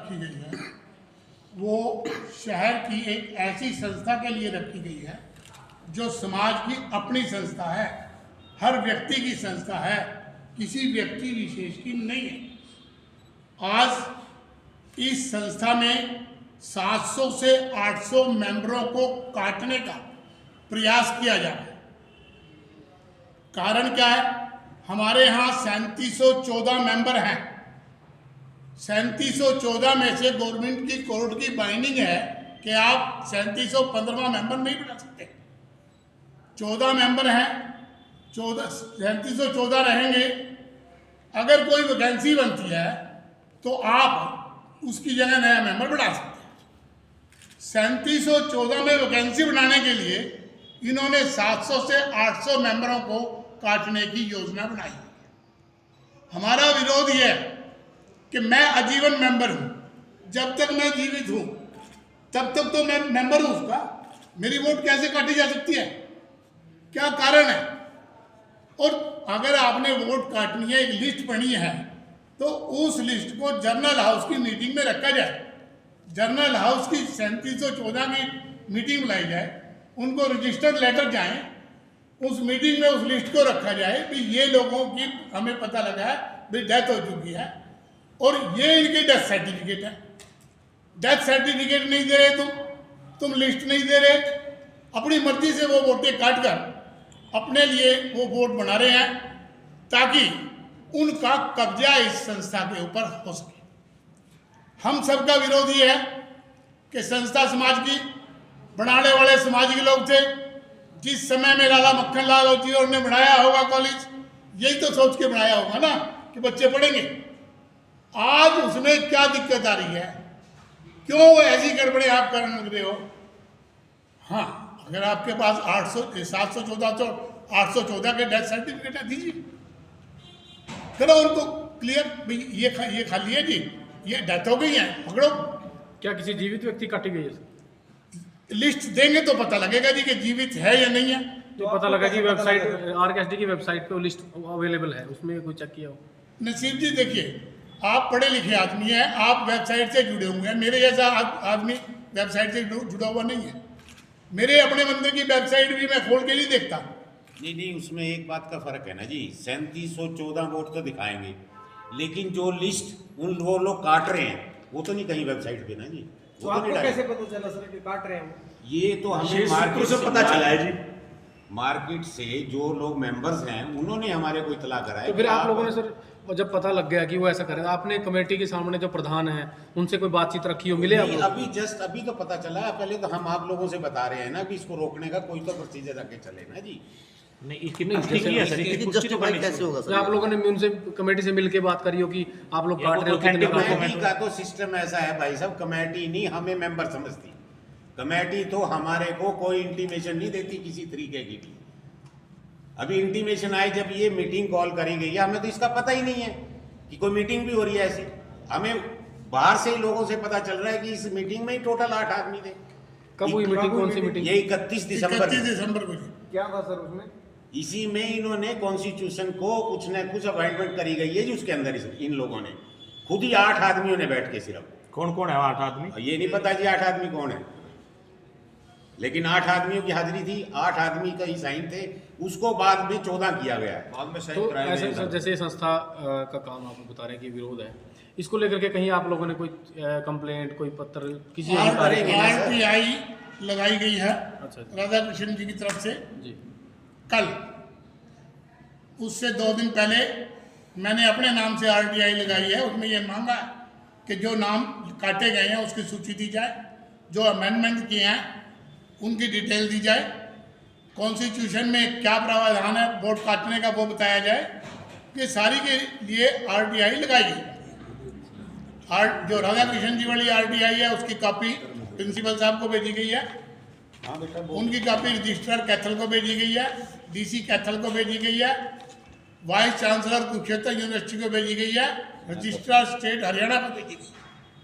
रखी गई है वो शहर की एक ऐसी संस्था के लिए रखी गई है जो समाज की अपनी संस्था है, हर व्यक्ति की संस्था है, किसी व्यक्ति विशेष की नहीं है। आज इस संस्था में 700 से 800 मेंबरों को काटने का प्रयास किया जा रहा है। कारण क्या है? हमारे यहाँ 3714 मेंबर हैं। 3714 में से गवर्नमेंट की कोर्ट की बाइंडिंग है कि आप 3715वां मेंबर नहीं बना सकते। 14 मेंबर हैं, 3714 रहेंगे। अगर कोई वैकेंसी बनती है तो आप उसकी जगह नया मेंबर बढ़ा सकते हैं। 3714 में वैकेंसी बनाने के लिए इन्होंने 700 से 800 मेंबरों को काटने की योजना बनाई। हमारा विरोध यह है कि मैं आजीवन मेंबर हूं, जब तक मैं जीवित हूं तब तक तो मैं मेंबर हूं उसका। मेरी वोट कैसे काटी जा सकती है? क्या कारण है? और अगर आपने वोट काटनी है, एक लिस्ट बनी है, तो उस लिस्ट को जर्नल हाउस की मीटिंग में रखा जाए। जर्नल हाउस की 3714 की मीटिंग बुलाई जाए, उनको रजिस्टर्ड लेटर जाए, उस मीटिंग में उस लिस्ट को रखा जाए कि ये लोगों की हमें पता लगा है भाई डेथ हो चुकी है और ये इनके डेथ सर्टिफिकेट है। डेथ सर्टिफिकेट नहीं दे रहे तुम लिस्ट नहीं दे रहे, अपनी मर्जी से वो वोटें काट कर अपने लिए वो वोट बना रहे हैं ताकि उनका कब्जा इस संस्था के ऊपर हो सके। हम सबका विरोध ये है कि संस्था समाज की बनाने वाले सामाजिक लोग थे। जिस समय में लाला मक्खन लाल जी और ने बनाया होगा कॉलेज, यही तो सोच के बनाया होगा ना कि बच्चे पढ़ेंगे। आज उसमें क्या दिक्कत आ रही है? क्यों ऐसी गड़बड़े आप करने लग रहे हो? हाँ, अगर आपके पास 814 के डेथ सर्टिफिकेट है, दीजिए, करो उनको क्लियर। ये खाली है जी, ये डेथ हो गई है, पकड़ो। क्या किसी जीवित व्यक्ति काटी गई है? लिस्ट देंगे तो पता लगेगा जी कि जीवित है या नहीं है। तो पता लगा जी, वेबसाइट आरकेएसडी की वेबसाइट पे वो लिस्ट अवेलेबल है, उसमें कोई चेक किया हो? नसीब जी देखिए, आप पढ़े लिखे आदमी हैं, आप वेबसाइट से जुड़े होंगे। मेरे जैसा आदमी वेबसाइट से जुड़ा हुआ नहीं है। मेरे अपने मंदिर की वेबसाइट भी मैं खोल के नहीं देखता। नहीं, उसमें एक बात का फर्क है ना जी। 3714 वोट तो दिखाएंगे, लेकिन जो लिस्ट वो लोग काट रहे हैं वो तो नहीं कहीं वेबसाइट पे ना जी। तो आपको कैसे पता चला सर कि काट रहे हैं वो? ये तो हमें मार्केट से पता चला है जी। मार्केट से जो लोग मेंबर्स हैं उन्होंने हमारे को इतला कराया। तो फिर आप लोगों ने सर जब पता लग गया कि वो ऐसा करे, आपने कमेटी के सामने जो प्रधान है उनसे कोई बातचीत रखी हो? मिले आप? अभी तो पता चला है। पहले तो हम आप लोगों से बता रहे हैं ना कि इसको रोकने का कोई तो प्रोसीजर रखे चले ना जी। कैसे होगा सर? आप लोगों ने उनसे कमेटी से मिलके बात करी हो कि आप लोग काट रहे हो, कितने कमेटी का तो सिस्टम ऐसा है भाई साहब, कमेटी नहीं हमें मेंबर समझती। कमेटी तो हमारे को कोई इंटीमेशन नहीं देती किसी तरीके की भी। अभी इंटीमेशन आए जब ये मीटिंग कॉल करी गई है, हमें तो इसका पता ही नहीं है कि कोई मीटिंग भी हो रही है ऐसी। हमें बाहर से ही लोगों से पता चल रहा है कि इस मीटिंग में ही टोटल 8 आदमी थे। कब हुई मीटिंग? कौन सी मीटिंग? ये 31 दिसंबर को। क्या था सर उसमें? इसी में इन्होंने कॉन्स्टिट्यूशन को कुछ न कुछ अमेंडमेंट करी गई है जी। उसके अंदर इन लोगों ने खुद ही 8 आदमियों ने बैठ के, सिर्फ कौन कौन है 8 आदमी? ये नहीं पता जी 8 आदमी कौन है, लेकिन 8 आदमियों की हाजिरी थी, 8 आदमी का ही साइन थे। उसको बाद में 14 किया गया है। बाद में तो ऐसे सर जैसे संस्था का काम आप बता रहे हैं कि विरोध है, इसको लेकर के कहीं आप लोगों ने कोई कंप्लेंट, कोई पत्र किसी RTI लगाई गई है अच्छा राधा कृष्ण जी की तरफ से जी। कल, उससे 2 दिन पहले मैंने अपने नाम से RTI लगाई है। उसमें यह मांगा कि जो नाम काटे गए हैं उसकी सूची दी जाए, जो अमेंडमेंट किए हैं उनकी डिटेल दी जाए, कॉन्स्टिट्यूशन में क्या प्रावधान है वोट काटने का वो बताया जाए। ये सारी के लिए RTI लगाई गई। जो राधा कृष्ण जी वाली RTI है उसकी कॉपी प्रिंसिपल साहब को भेजी गई है, उनकी कॉपी रजिस्ट्रार कैथल को भेजी गई है, DC कैथल को भेजी गई है, वाइस चांसलर कुरुक्षेत्र यूनिवर्सिटी को भेजी गई है, रजिस्ट्रार स्टेट हरियाणा को भेजी गई।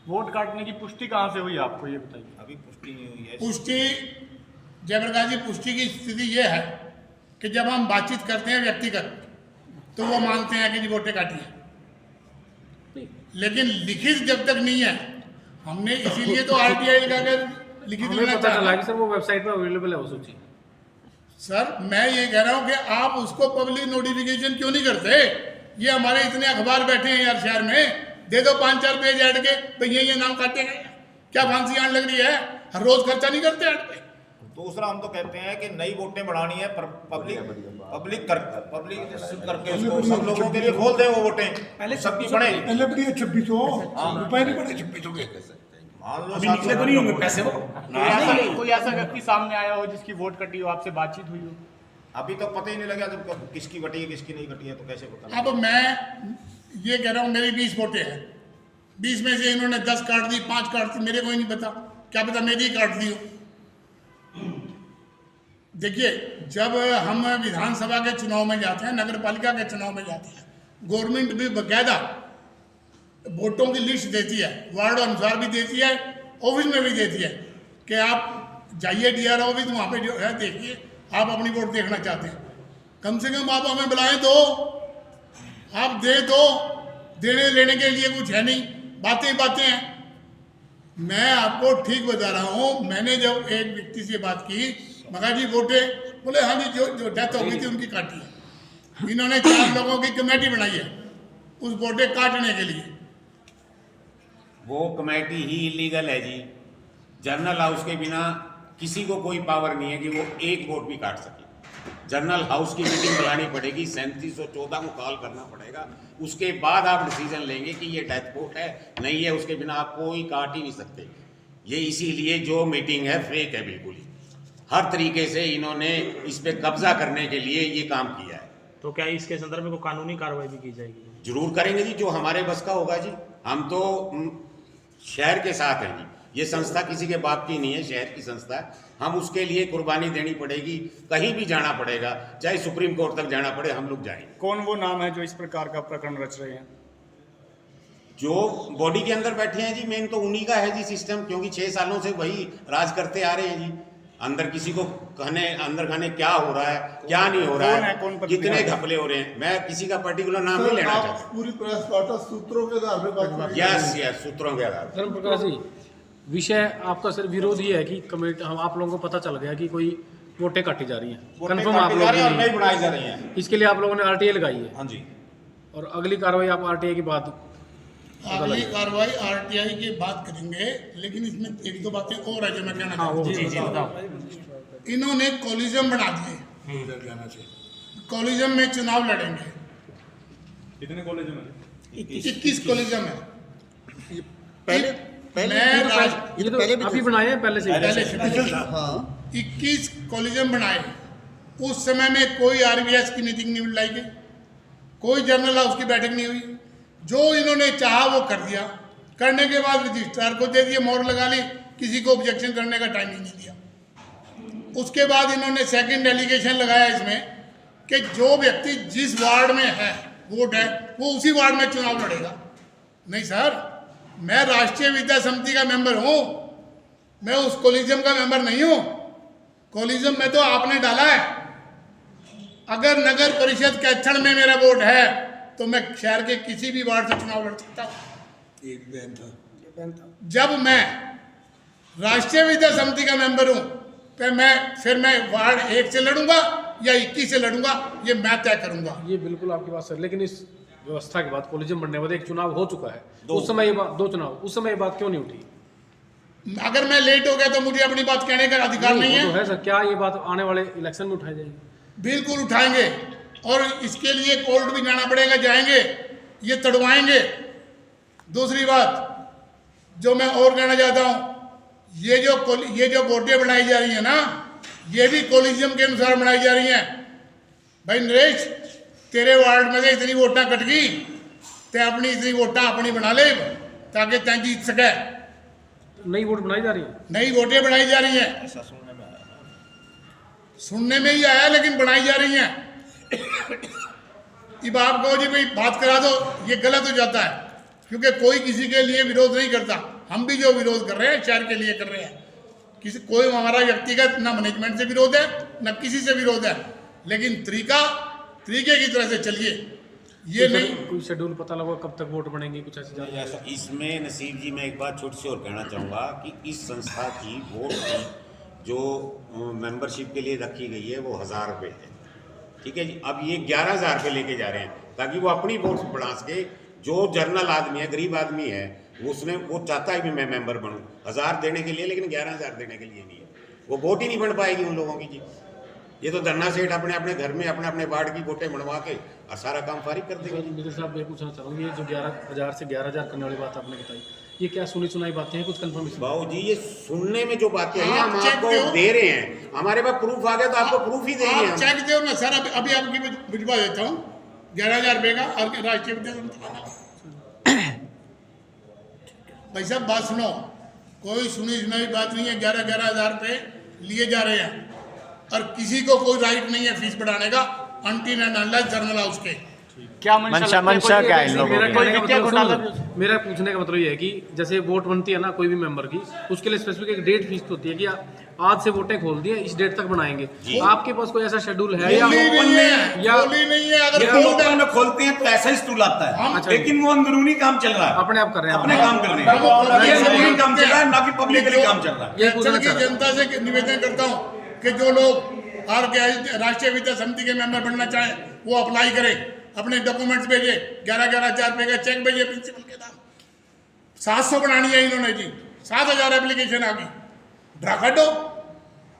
वोट काटने की पुष्टि कहाँ से हुई आपको ये बताइए? अभी पुष्टि नहीं हुई है। पुष्टि जयप्रकाश जी, पुष्टि की स्थिति ये है कि जब हम बातचीत करते हैं व्यक्तिगत तो वो मानते हैं कि जी वोटें काटी है, लेकिन लिखित जब तक नहीं है हमने इसीलिए तो RTI का अगर लिखित हमें लेना पता चला चाहा। कि सर वो वेबसाइट पर अवेलेबल है वो सूची। सर मैं ये कह रहा हूँ कि आप उसको पब्लिक नोटिफिकेशन क्यों नहीं करते? ये हमारे इतने अखबार बैठे हैं यार शहर में, दे दो 5-4 पेज ऐड के, भैया ये नाम काटे गए। क्या फांसी आने लग रही है? हर रोज खर्चा नहीं करते ऐड पे। दूसरा हम तो कहते हैं कि नई वोटें बढ़ानी है, पर पब्लिक करके उसको सब लोगों के लिए खोल दे वो वोटें, पहले सबकी बढ़े। पहले बढ़िए 2600 रुपए नहीं बढ़े 2600 के। मान लो अभी निकले तो नहीं होंगे पैसे वो। कोई ऐसा व्यक्ति सामने आया हो जिसकी वोट कटी हो, आपसे बातचीत हुई हो? अभी तो पता ही नहीं लगा जब किसकी कटी है किसकी नहीं कटी है, तो कैसे पता? अब मैं ये कह रहा हूँ मेरी 20 वोटें हैं, 20 में से इन्होंने 10 काट दी, 5 काट दी, मेरे को ही नहीं पता, क्या पता मेरी ही काट दी हो। देखिए जब हम विधानसभा के चुनाव में जाते हैं, नगर पालिका के चुनाव में जाते हैं, गवर्नमेंट भी बकायदा वोटों की लिस्ट देती है, वार्ड अनुसार भी देती है, ऑफिस में भी देती है कि आप जाइए DRO ऑफिस, वहाँ पे जो है देखिए आप अपनी वोट देखना चाहते हैं, कम से कम आप हमें बुलाएं तो आप दे दो। देने लेने के लिए कुछ है नहीं, बातें ही बातें हैं। मैं आपको ठीक बता रहा हूँ, मैंने जब एक व्यक्ति से बात की, मगा जी वोटे, बोले हाँ जी जो डेथ हो गई थी उनकी काटी है। इन्होंने 4 लोगों की कमेटी बनाई है उस वोटे काटने के लिए। वो कमेटी ही इलीगल है जी। जनरल हाउस के बिना किसी को कोई पावर नहीं है कि वो एक वोट भी काट सके। जनरल हाउस की मीटिंग बुलानी पड़ेगी, 3714 को कॉल करना पड़ेगा, उसके बाद आप डिसीजन लेंगे कि ये डेथ वोट है नहीं है, उसके बिना आप कोई काट ही नहीं सकते। ये इसीलिए जो मीटिंग है फेक है बिल्कुल ही, हर तरीके से इन्होंने इस पे कब्जा करने के लिए ये काम किया है। तो क्या इसके संदर्भ में कोई कानूनी कार्रवाई भी की जाएगी? जरूर करेंगे जी, जो हमारे बस का होगा जी। हम तो शहर के साथ हैं जी, ये संस्था किसी के बाप की नहीं है, शहर की संस्था है। हम उसके लिए कुर्बानी देनी पड़ेगी, कहीं भी जाना पड़ेगा, चाहे सुप्रीम कोर्ट तक जाना पड़े, हम लोग जाएंगे। कौन वो नाम है जो इस प्रकार का प्रकरण रच रहे हैं? जो बॉडी के अंदर बैठे हैं जी, मेन तो उन्हीं का है जी सिस्टम, क्योंकि 6 सालों से वही राज करते आ रहे हैं जी। अंदर किसी को अंदर खाने क्या हो रहा है, क्या नहीं हो रहा है, कितने घपले हो रहे हैं, मैं किसी का पर्टिकुलर नाम नहीं लेना चाहता। पूरी प्रेस वार्ता सूत्रों के आधार पर बात करें। यस सूत्रों के आधार पर। धर्म प्रकाश जी, विषय आपका सिर्फ विरोध ही है कि कमेटी, हम आप लोगों को पता चल गया कि कोई वोटें काटी जा रही हैं, कंफर्म आप लोग और नहीं बनाई जा रही हैं। इसके लिए आप लोगों ने RTI लगाई है, हाँ जी। और अगली कार्रवाई आप RTI की बात अगली कार्रवाई RTI की बात करेंगे, लेकिन इसमें 1-2 बातें और है जो मैं कहना चाहता हूँ। इन्होंने कॉलिजम बना दिए, कॉलिजम में चुनाव लड़ेंगे। कितने कॉलेज में? 21 कॉलिजम है। पहले ये तो अभी बनाए हैं पहले से। हाँ 21 कॉलिजम बनाए। उस समय में कोई RBS की मीटिंग नहीं बुलाई गई, कोई जनरल हाउस की बैठक नहीं हुई, जो इन्होंने चाहा वो कर दिया। करने के बाद रजिस्ट्रार को दे दिए, मोहर लगा ली, किसी को ऑब्जेक्शन करने का टाइम ही नहीं दिया। उसके बाद इन्होंने सेकंड एलिगेशन लगाया इसमें कि जो व्यक्ति जिस वार्ड में है वोट है वो उसी वार्ड में चुनाव लड़ेगा। नहीं सर, मैं राष्ट्रीय विद्या समिति का मेंबर हूँ, मैं उस कॉलिजम का मेंबर नहीं हूँ। कॉलिजम में तो आपने डाला है। अगर नगर परिषद के अक्षण में मेरा वोट है तो मैं शहर के किसी भी वार्ड से चुनाव लड़ सकता हूँ। एक बैन था। जब मैं राष्ट्रीय विद्या समिति का मेंबर हूँ तो फिर मैं वार्ड 1 से लड़ूंगा या 21 से लड़ूंगा, ये मैं तय करूंगा। ये बिल्कुल आपकी बात सर, लेकिन इस व्यवस्था के बाद कॉलेज बनने के बाद एक चुनाव हो चुका है, उस समय ये बात, 2 चुनाव, उस समय ये बात क्यों नहीं उठी? अगर मैं लेट हो गया तो मुझे अपनी बात कहने का अधिकार नहीं वो तो है। है सर, क्या ये बात आने वाले इलेक्शन में उठाई जाएगी? बिल्कुल उठाएंगे, और इसके लिए कोर्ट भी जाना पड़ेगा, जाएंगे, ये तड़वाएंगे। दूसरी बात जो मैं और कहना चाहता हूँ, ये जो वोटें बनाई जा रही है ना, ये भी कॉलिजियम के अनुसार बनाई जा रही हैं। भाई नरेश, तेरे वार्ड में से इतनी वोटा कट गई, ते अपनी इतनी वोटा अपनी बना ले ताकि तय जीत सके। नई वोट बनाई जा रही है, नई वोटें बनाई जा रही हैं। ऐसा सुनने में आया। सुनने में ही आया, लेकिन बनाई जा रही हैं। अब आप कहो जी भाई बात करा दो, ये गलत हो जाता है, क्योंकि कोई किसी के लिए विरोध नहीं करता। हम भी जो विरोध कर रहे हैं शहर के लिए कर रहे हैं। कोई हमारा व्यक्तिगत ना मैनेजमेंट से विरोध है, ना किसी से विरोध है, लेकिन तरीके की तरह से चलिए। ये नहीं कोई शेड्यूल पता लगा कब तक वोट बनेंगे, कुछ ऐसी जानकारी? इसमें नसीब जी मैं एक बात छोटी सी और कहना चाहूँगा कि इस संस्था की वोट की जो मेंबरशिप के लिए रखी गई है वो 1000 रुपये है, ठीक है जी। अब ये 11,000 रुपये लेके जा रहे हैं ताकि वो अपनी वोट बढ़ा सके। जो जर्नल आदमी है, गरीब आदमी है, वो चाहता है कि मैं मेंबर बनूं 1000 देने के लिए, लेकिन 11,000 देने के लिए नहीं है। वो वोट ही नहीं बन पाएगी उन लोगों की जी। ये तो धन्ना सेठ अपने अपने घर में अपने अपने वार्ड की वोटें बनवा के और सारा काम फारिग कर देंगे। मेरे साहब ये पूछना चाहूँगी, ये जो 11,000 से 11,000 करने वाली बात आपने बताई, ये क्या सुनी सुनाई बातें हैं, कुछ कंफर्मेशन? बाबू जी ये सुनने में जो बातें हैं आप हम चेक आपको करो। दे रहे हैं, हमारे पास प्रूफ आ गया तो आपको प्रूफ ही देंगे आप हम। चेक दो ना सर, अभी आपकी भिजवा देता हूँ 11,000 रुपये का। और राष्ट्रीय भाई साहब बात सुनो, कोई सुनी सुनाई बात नहीं है। 11,000 रुपये लिए जा रहे हैं और किसी को कोई राइट नहीं है फीस बढ़ाने का, until and unless journal house के। क्या मंशा क्या है इन लोगों की? मेरा कहने का मतलब मेरा पूछने का मतलब ये है कि जैसे वोट बनती है ना कोई भी मेंबर की, उसके लिए स्पेसिफिक एक डेट फिक्स होती है कि आज से वोटें खोल दिए, इस डेट तक बनाएंगे। आपके पास कोई ऐसा शेड्यूल है या गोली नहीं है, या गोली नहीं है। अगर या खोल लोकल दें में खोलते हैं तो ऐसा ही स्टूल आता है, हम- लेकिन वो अंदरूनी काम चल रहा है, अपने आप कर रहे हैं? अपने काम कर रहे हैं, ये अंदरूनी काम चल रहा है, ना कि पब्लिकली काम चल रहा है। ये पूछना की चाह रहा जनता से निवेदन करता हूँ कि जो लोग राष्ट्रीय विद्या समिति के मेंबर बनना चाहें वो अप्लाई करें, अपने डॉक्यूमेंट्स भेजे। 11,000 रुपये का चेक भेजिए प्रिंसिपल के नाम। 700 बनानी है इन्होंने जी, 7,000 एप्लीकेशन आ गई। ड्राकटो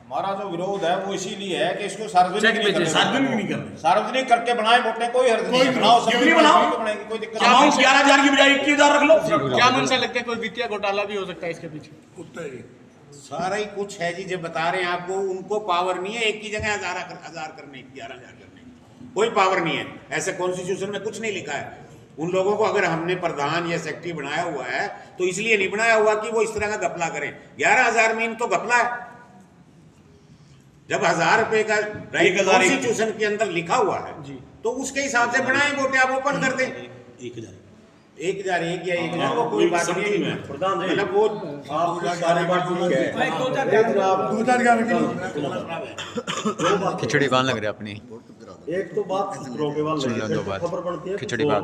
हमारा जो विरोध है वो इसीलिए है कि इसको सार्वजनिक नहीं करना। सार्वजनिक नहीं करना, सार्वजनिक करके बनाए वोटें, कोई हर्ज नहीं है। कोई बनाओ, क्यों सब नहीं बनाओ? बनाएंगे, कोई दिक्कत अमाउंट नहीं। 11,000 की बजाय 21,000 रख लो। क्या मंशा लगता है? कोई वित्तीय घोटाला भी हो सकता है इसके पीछे? उत्तर ही सारा ही कुछ है जी, जो बता रहे हैं आपको। उनको पावर नहीं है एक की जगह 1000 करने की, 11,000 करने की, कोई पावर नहीं है। ऐसे कॉन्स्टिट्यूशन में कुछ नहीं लिखा है। उन लोगों को अगर हमने प्रधान या सेक्रेटरी बनाया हुआ है तो इसलिए नहीं बनाया हुआ कि वो इस तरह का घपला करें। 11,000 मीन तो घपला है। जब 1000 रुपये का राइट कॉन्स्टिट्यूशन के अंदर लिखा हुआ है तो उसके हिसाब से बनाए वोटें, आप ओपन कर दें। 1,000 1 या 1,000 वो कोई बात नहीं है। मतलब वो 2,000 खिचड़ी कौन लग रही है अपनी? एक तो बात सुन लो दो बात खिचड़ी बात